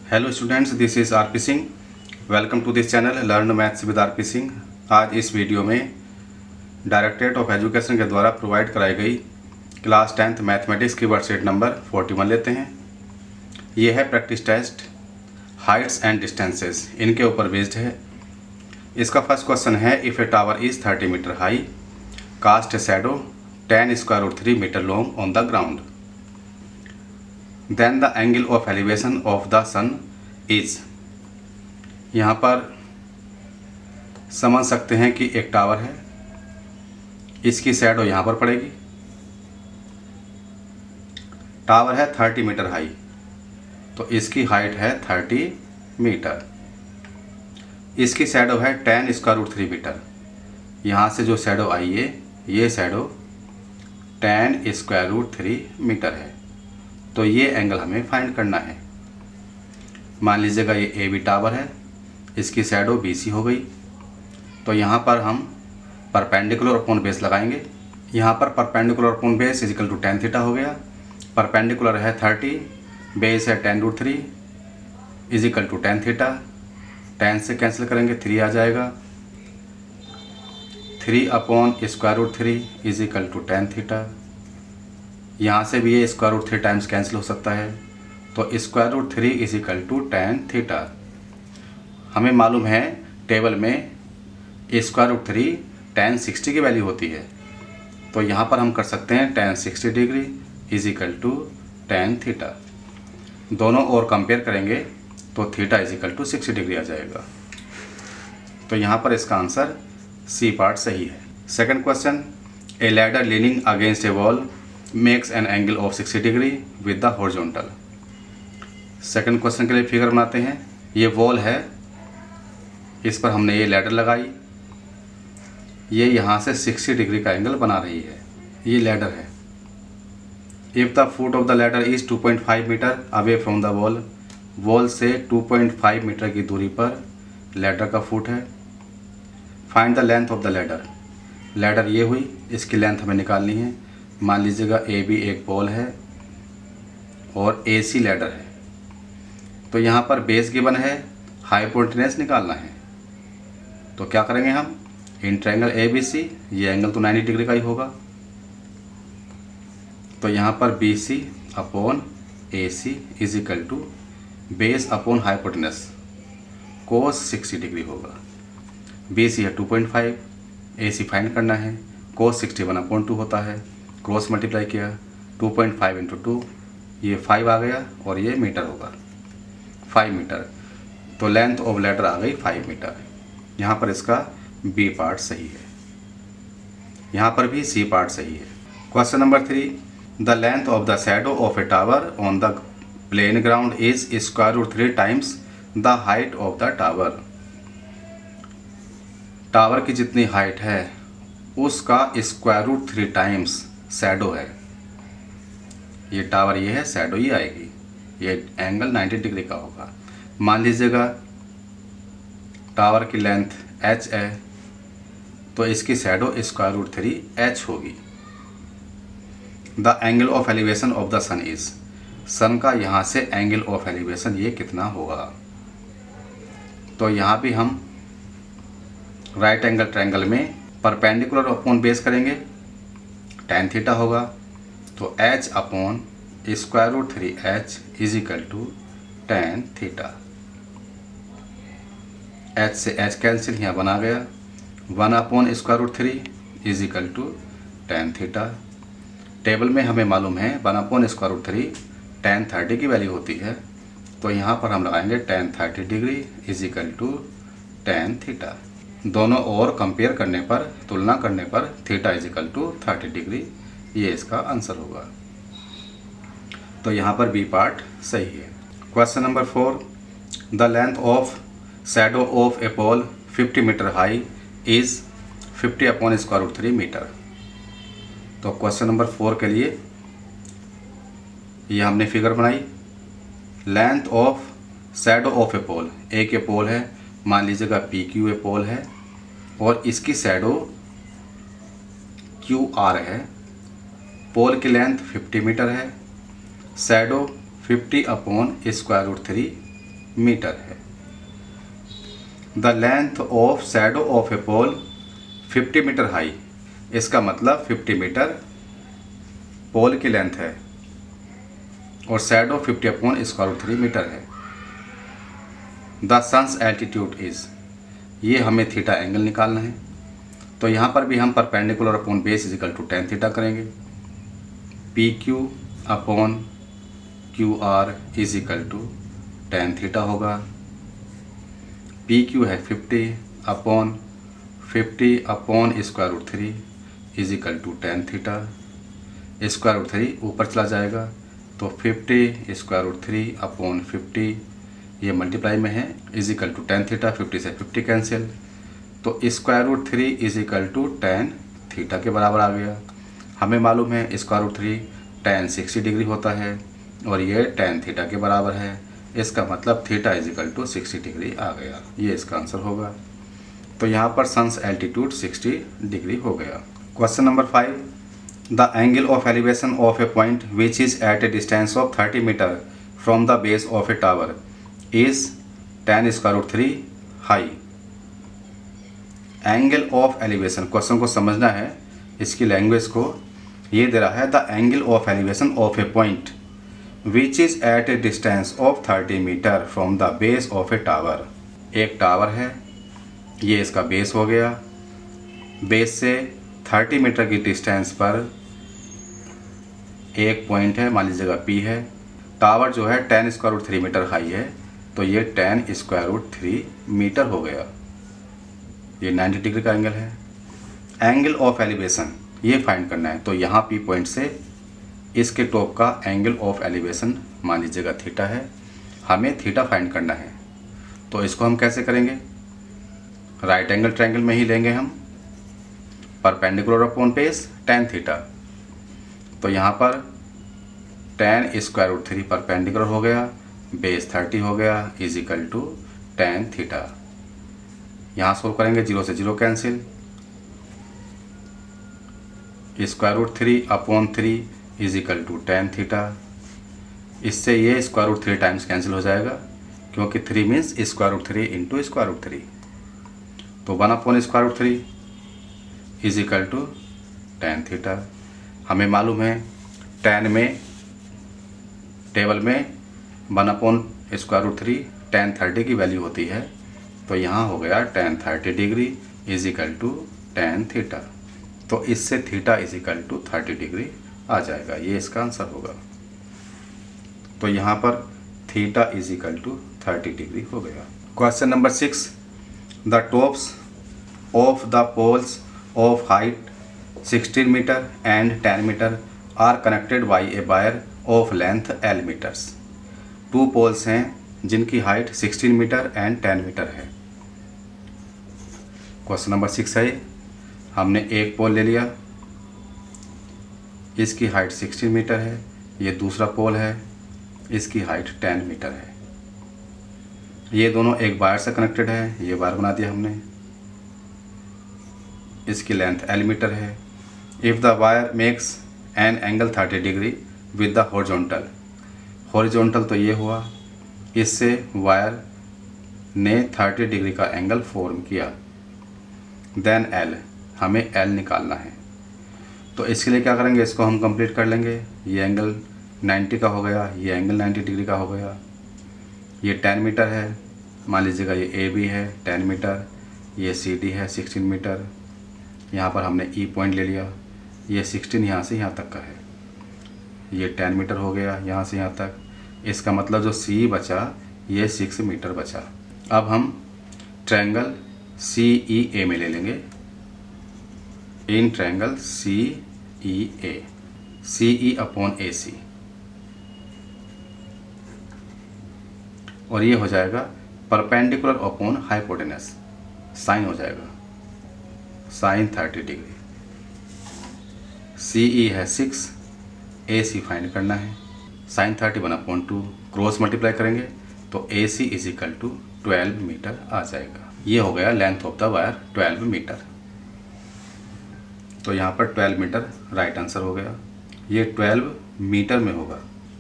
Hello students, this is R P Singh. Welcome to this channel learn maths with R P Singh. आज इस video में directorate of education के द्वारा provide कराई गई क्लास 10th मैथमेटिक्स की वर्कशीट नंबर 41 लेते हैं। ये है practice test heights and distances, इनके ऊपर बेस्ड है। इसका फर्स्ट क्वेश्चन है, if a tower is 30 metre high, cast a shadow 10√3 metre long on the ground, then the angle of elevation of the sun is. यहाँ पर समझ सकते हैं कि एक टावर है, इसकी शैडो यहाँ पर पड़ेगी। टावर है 30 मीटर हाई, तो इसकी हाइट है 30 मीटर। इसकी शैडो है 10√3 मीटर। यहाँ से जो शैडो आई है, ये शैडो 10√3 मीटर है। तो ये एंगल हमें फाइंड करना है। मान लीजिएगा ये ए बी टावर है, इसकी शैडो BC हो गई। तो यहाँ पर हम परपेंडिकुलर अपॉन बेस लगाएंगे। यहाँ पर perpendicular upon base is equal to tan theta हो गया। परपेंडिकुलर है 30, बेस है 10√3 is equal to tan theta. tan से कैंसिल करेंगे 3 आ जाएगा। 3/√3 इजिकल टू tan थीटा। यहाँ से भी ये √3 टाइम्स कैंसिल हो सकता है, तो √3 इजिकल टू tan थीटा। हमें मालूम है टेबल में √3 tan 60 की वैल्यू होती है, तो यहाँ पर हम कर सकते हैं tan 60 degree is equal to tan theta. दोनों और कंपेयर करेंगे तो थीटा इजिकल टू 60 डिग्री आ जाएगा। तो यहाँ पर इसका आंसर सी पार्ट सही है। Second question, A ladder leaning against A wall makes an angle of 60 degree with the horizontal. Second question के लिए फिगर बनाते हैं। ये वॉल है, इस पर हमने ये लैडर लगाई, ये यहाँ से 60 डिग्री का एंगल बना रही है। ये लैडर है। If the foot of the ladder is 2.5 metre away from the wall, wall से 2.5 मीटर की दूरी पर लैडर का फुट है। Find the length of the ladder. Ladder ये हुई, इसकी लेंथ हमें निकालनी है। मान लीजिएगा AB एक पोल है और AC लैडर है। तो यहाँ पर बेस गिवन है, हाइपोटेन्यूज निकालना है। तो क्या करेंगे हम, इन ट्रायंगल ABC, ये एंगल तो 90 डिग्री का ही होगा। तो यहाँ पर BC/AC is equal to base upon hypotenuse cos 60 degree होगा। BC है 2.5, AC फाइंड करना है। cos 60 1/2 होता है, क्रॉस मल्टीप्लाई किया, 2.5 × 2, ये 5 आ गया और ये मीटर होगा 5 मीटर। तो लेंथ ऑफ लैडर आ गई 5 मीटर। यहाँ पर इसका B पार्ट सही है, यहाँ पर भी C पार्ट सही है। Question number 3, the length of the shadow of a tower on the plane ground is √3 times the height of the tower. Tower की जितनी हाइट है उसका √3 टाइम्स शैडो है। ये टावर ये है, शैडो ही आएगी। ये एंगल 90 डिग्री का होगा। मान लीजिएगा टावर की लेंथ h है, तो इसकी शैडो √3 h होगी। The angle of elevation of the sun is. Sun का यहाँ से एंगल ऑफ एलिवेशन ये कितना होगा। तो यहाँ भी हम राइट एंगल ट्रायंगल में परपेंडिकुलर अपॉन बेस करेंगे, tan थीटा होगा। तो h/√3h is equal to tan theta. h से h कैंसिल, यहाँ बना गया 1/√3 is equal to tan theta. Table में हमें मालूम है 1/√3 tan 30 की वैल्यू होती है, तो यहाँ पर हम लगाएंगे tan 30 degree is equal to tan theta. दोनों और कंपेयर करने पर, तुलना करने पर थीटा इजिकल टू 30 डिग्री, ये इसका आंसर होगा। तो यहाँ पर B पार्ट सही है। Question number 4, the length of shadow of a pole 50 metre high is 50/√3 metre. तो क्वेश्चन नंबर 4 के लिए ये हमने फिगर बनाई। Length of shadow of a pole, एक ए पोल है, मान लीजिएगा PQ ए पोल है और इसकी शैडो QR है। पोल की लेंथ 50 मीटर है, शैडो 50/√3 मीटर है। The length of shadow of a pole 50 metre high, इसका मतलब 50 मीटर पोल की लेंथ है और शैडो 50/√3 मीटर है। द सन्स एल्टीट्यूड इज, ये हमें थीटा एंगल निकालना है। तो यहाँ पर भी हम perpendicular upon base is equal to tan theta करेंगे। PQ/QR is equal to tan theta होगा। PQ है 50/50/√3 इजिकल टू tan थीटा। √3 ऊपर चला जाएगा तो 50√3/50 ये मल्टीप्लाई में है इजिकल टू tan थीटा। 50 से 50 कैंसिल, तो √3 इजिकल टू tan थीटा के बराबर आ गया। हमें मालूम है √3 tan 60 डिग्री होता है और ये tan थीटा के बराबर है। इसका मतलब थीटा इजिकल टू 60 डिग्री आ गया। ये इसका आंसर होगा। तो यहाँ पर सन्स एल्टीट्यूड 60 डिग्री हो गया। Question number 5, the angle of elevation of a point which is at a distance of 30 metre from the base of a tower is tan√3 high. Angle of elevation, question को समझना है, इसकी language को। ये दे रहा है the angle of elevation of a point which is at a distance of 30 metre from the base of a tower. एक टावर है, ये इसका बेस हो गया। बेस से 30 मीटर की डिस्टेंस पर एक पॉइंट है, मान लीजिएगा P है। टावर जो है tan√3 मीटर हाई है, तो ये tan√3 मीटर हो गया। ये 90 डिग्री का एंगल है। एंगल ऑफ एलिवेशन ये फाइंड करना है। तो यहाँ P पॉइंट से इसके टॉप का एंगल ऑफ एलिवेशन मान लीजिएगा थीटा है। हमें थीटा फाइंड करना है, तो इसको हम कैसे करेंगे? राइट एंगल ट्रायंगल में ही लेंगे हम, perpendicular upon base tan theta. तो यहाँ पर tan√3 परपेंडिकुलर हो गया, बेस 30 हो गया इजिकल टू tan थीटा। यहाँ सोल्व करेंगे, 0 से 0 cancel, √3/3 is equal to tan theta. इससे ये √3 टाइम्स कैंसिल हो जाएगा, क्योंकि 3 मीन्स √3 इंटू √3। तो 1/√3 इजिकल टू tan थीटा। हमें मालूम है tan में टेबल में 1/√3 tan 30 की वैल्यू होती है। तो यहाँ हो गया tan 30 degree is equal to tan theta. तो इससे थीटा इजिकल टू 30 डिग्री आ जाएगा। ये इसका आंसर होगा। तो यहाँ पर थीटा इजिकल टू 30 डिग्री हो गया। Question number 6, the tops of the poles of height 16 metre and 10 metre are connected by a wire of length L metres. 2 poles हैं जिनकी हाइट 16 मीटर एंड 10 मीटर है। Question number 6 है, हमने एक पोल ले लिया, इसकी हाइट 16 मीटर है। ये दूसरा पोल है, इसकी हाइट 10 मीटर है। ये दोनों एक वायर से कनेक्टेड है। ये वायर बना दिया हमने, इसकी लेंथ L मीटर है। If the wire makes an angle 30 degree with the horizontal, horizontal तो ये हुआ, इससे वायर ने 30 डिग्री का एंगल फॉर्म किया। देन L, हमें L निकालना है। तो इसके लिए क्या करेंगे, इसको हम कंप्लीट कर लेंगे। ये एंगल 90 का हो गया, ये एंगल 90 डिग्री का हो गया। ये 10 मीटर है, मान लीजिएगा ये AB है 10 मीटर, ये CD है 16 मीटर। यहाँ पर हमने E पॉइंट ले लिया, ये 16 यहाँ से यहाँ तक का है। ये 10 मीटर हो गया यहाँ से यहाँ तक। इसका मतलब जो C बचा ये 6 मीटर बचा। अब हम ट्रायंगल CEA में ले लेंगे। इन ट्रायंगल CEA, CE/AC, और ये हो जाएगा परपेंडिकुलर अपॉन हाइपोटेनस, साइन हो जाएगा साइन 30 डिग्री। CE है 6, AC फाइंड करना है। साइन 30 1/2 क्रॉस मल्टीप्लाई करेंगे तो AC इजिकल टू 12 मीटर आ जाएगा। ये हो गया length of the wire 12 metre. तो यहाँ पर 12 मीटर राइट आंसर हो गया। ये 12 मीटर में होगा।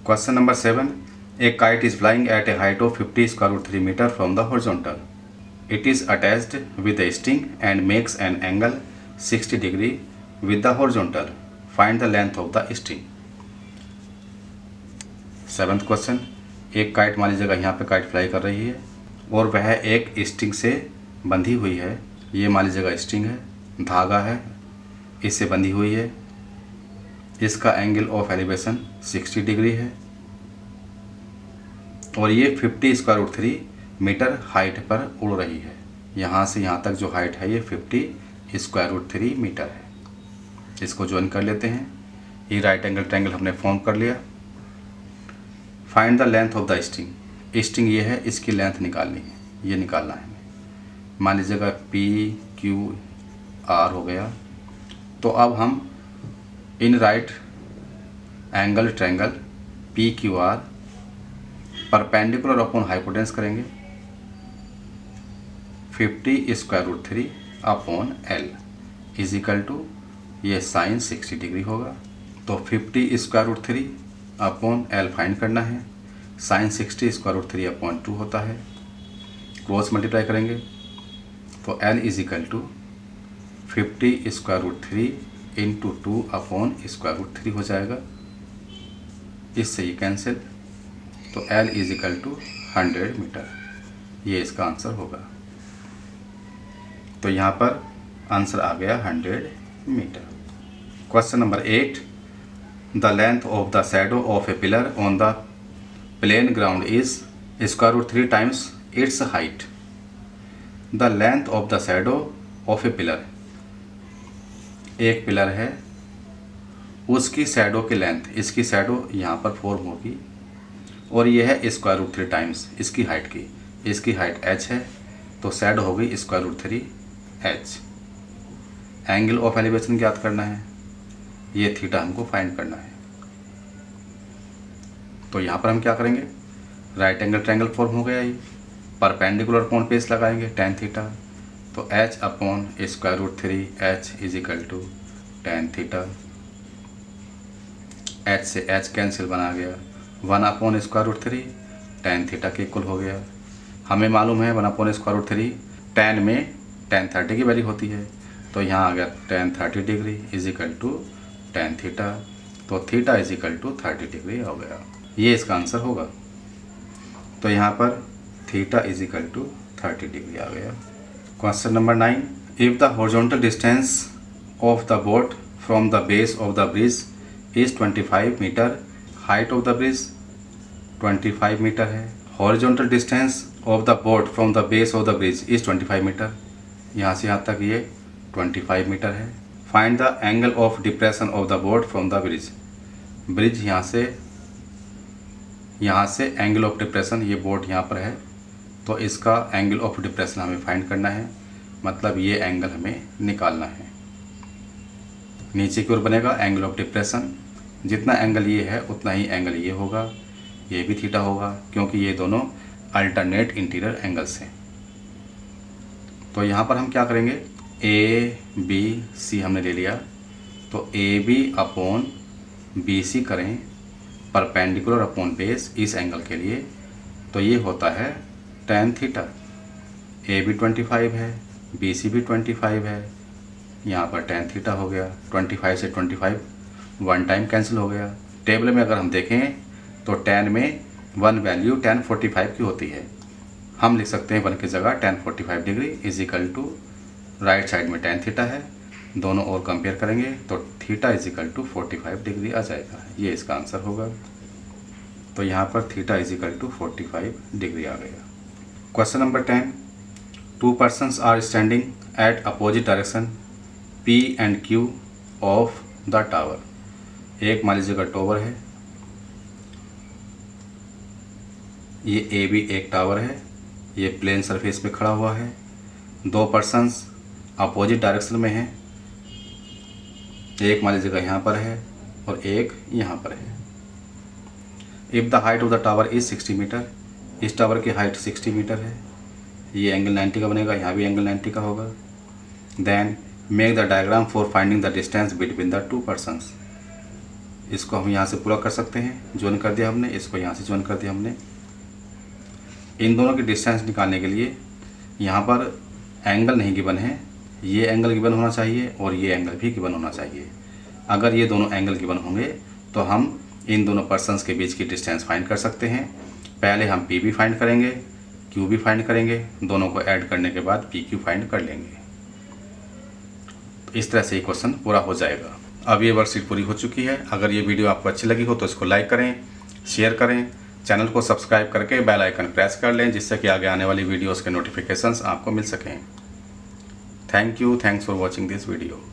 Question number 7, A kite is flying at a height of 50 square root 3 meter from the horizontal. It is attached with a string and makes an angle 60 degree with the horizontal. Find the length of the string. 7th question, एक kite मान लीजिएगा यहाँ पे kite fly कर रही है और वह एक स्ट्रिंग से बंधी हुई है। ये मान लीजिएगा स्ट्रिंग है, धागा है, इससे बंधी हुई है। इसका एंगल ऑफ एलिवेशन 60 डिग्री है और ये 50 स्क्वायर रूट 3 मीटर हाइट पर उड़ रही है। यहाँ से यहाँ तक जो हाइट है ये 50 स्क्वायर रूट 3 मीटर है। इसको ज्वाइन कर लेते हैं। ये राइट एंगल ट्रायंगल हमने फॉर्म कर लिया। Find the length of the string. String ये है, इसकी लेंथ निकालनी है, ये निकालना है हमें। मान लीजिएगा PQR हो गया। तो अब हम in right angle triangle PQR perpendicular upon hypotenuse करेंगे 50 square root 3 upon L is equal to ये साइन 60 डिग्री होगा। तो 50 square root 3 upon L find करना है। साइन 60 स्क्वायर रूट 3 अपॉन 2 होता है। क्रॉस मल्टीप्लाई करेंगे तो L is equal to 50 square root 3 into 2 upon square root 3 हो जाएगा। इससे ये कैंसिल, तो L is equal to 100 metre. ये इसका आंसर होगा। तो यहाँ पर आंसर आ गया 100 metre. Question number 8, the length of the shadow of a pillar on the plane ground is square root 3 times its height. The length of the shadow of a pillar, एक pillar है, उसकी shadow की length, इसकी shadow यहाँ पर form होगी और ये है स्क्वायर रूट 3 टाइम्स इसकी हाइट की। इसकी हाइट h है तो शैडो हो गई square root 3h। Angle of elevation ज्ञात करना है, ये थीटा हमको फाइंड करना है। तो यहाँ पर हम क्या करेंगे, राइट एंगल ट्रायंगल फॉर्म हो गया। ये परपेंडिकुलर अपॉन बेस लगाएंगे tan थीटा। तो h upon square root 3h is equal to tan theta. h से h कैंसिल बना गया, 1 upon square root 3 tan theta के इक्वल हो गया। हमें मालूम है 1 अपॉन स्क्वायर रूट 3 tan में tan 30 की वैल्यू होती है। तो यहाँ आ गया tan 30 degree is equal to tan theta. तो theta is equal to 30 degree हो गया। ये इसका आंसर होगा। तो यहाँ पर theta is equal to 30 degree आ गया। Question number 9, if the horizontal distance of the boat from the base of the bridge is 25 metre, height of the bridge 25 metre है। Horizontal distance of the boat from the base of the bridge is 25 metre, यहाँ से यहाँ तक ये 25 metre है। Find the angle of depression of the boat from the bridge. Bridge यहाँ से angle of depression, ये बोट यहाँ पर है तो इसका एंगल ऑफ डिप्रेशन हमें फाइंड करना है, मतलब ये एंगल हमें निकालना है। नीचे की ओर बनेगा एंगल ऑफ डिप्रेशन, जितना एंगल ये है उतना ही एंगल ये होगा, ये भी थीटा होगा क्योंकि ये दोनों अल्टरनेट इंटीरियर एंगल्स हैं। तो यहाँ पर हम क्या करेंगे, ABC हमने ले लिया तो AB अपॉन BC करें परपेंडिकुलर अपॉन बेस इस एंगल के लिए। तो ये होता है tan थीटा। AB 25 है, BC भी 25 है, यहाँ पर tan थीटा हो गया। 25 से 25 1 टाइम कैंसिल हो गया। टेबल में अगर हम देखें तो tan में 1 वैल्यू tan 45 की होती है। हम लिख सकते हैं 1 की जगह tan 45 degree is equal to, right side में tan थीटा है, दोनों और कंपेयर करेंगे तो theta is equal to 45 degree आ जाएगा। ये इसका आंसर होगा। तो यहाँ पर theta is equal to 45 degree आ गया। Question number 10, 2 persons are standing at opposite direction P and Q of the tower. एक मान लीजिएगा टावर है, ये AB एक टावर है, ये प्लेन सरफेस पे खड़ा हुआ है। 2 पर्सन्स अपोजिट डायरेक्शन में हैं, एक मान लीजिएगा यहाँ पर है और एक यहाँ पर है। If the height of the tower is 60 metre, इस टावर की हाइट 60 मीटर है, ये एंगल 90 का बनेगा, यहाँ भी एंगल 90 का होगा। Then make the diagram for finding the distance between the 2 persons. इसको हम यहाँ से पूरा कर सकते हैं, ज्वाइन कर दिया हमने, इसको यहाँ से ज्वाइन कर दिया हमने। इन दोनों की डिस्टेंस निकालने के लिए यहाँ पर एंगल नहीं गिवन है, ये एंगल गिवन होना चाहिए और ये एंगल भी गिवन होना चाहिए। अगर ये दोनों एंगल गिवन होंगे तो हम इन दोनों पर्सन्स के बीच की डिस्टेंस फाइंड कर सकते हैं। पहले हम पी भी फाइंड करेंगे, क्यू भी फाइंड करेंगे, दोनों को ऐड करने के बाद पी क्यू फाइंड कर लेंगे। तो इस तरह से ये क्वेश्चन पूरा हो जाएगा। अब ये वर्कशीट पूरी हो चुकी है। अगर ये वीडियो आपको अच्छी लगी हो तो इसको लाइक करें, शेयर करें, चैनल को सब्सक्राइब करके बेल आइकन प्रेस कर लें, जिससे कि आगे आने वाली वीडियोस के नोटिफिकेशंस आपको मिल सकें। Thank you, thanks for watching this video.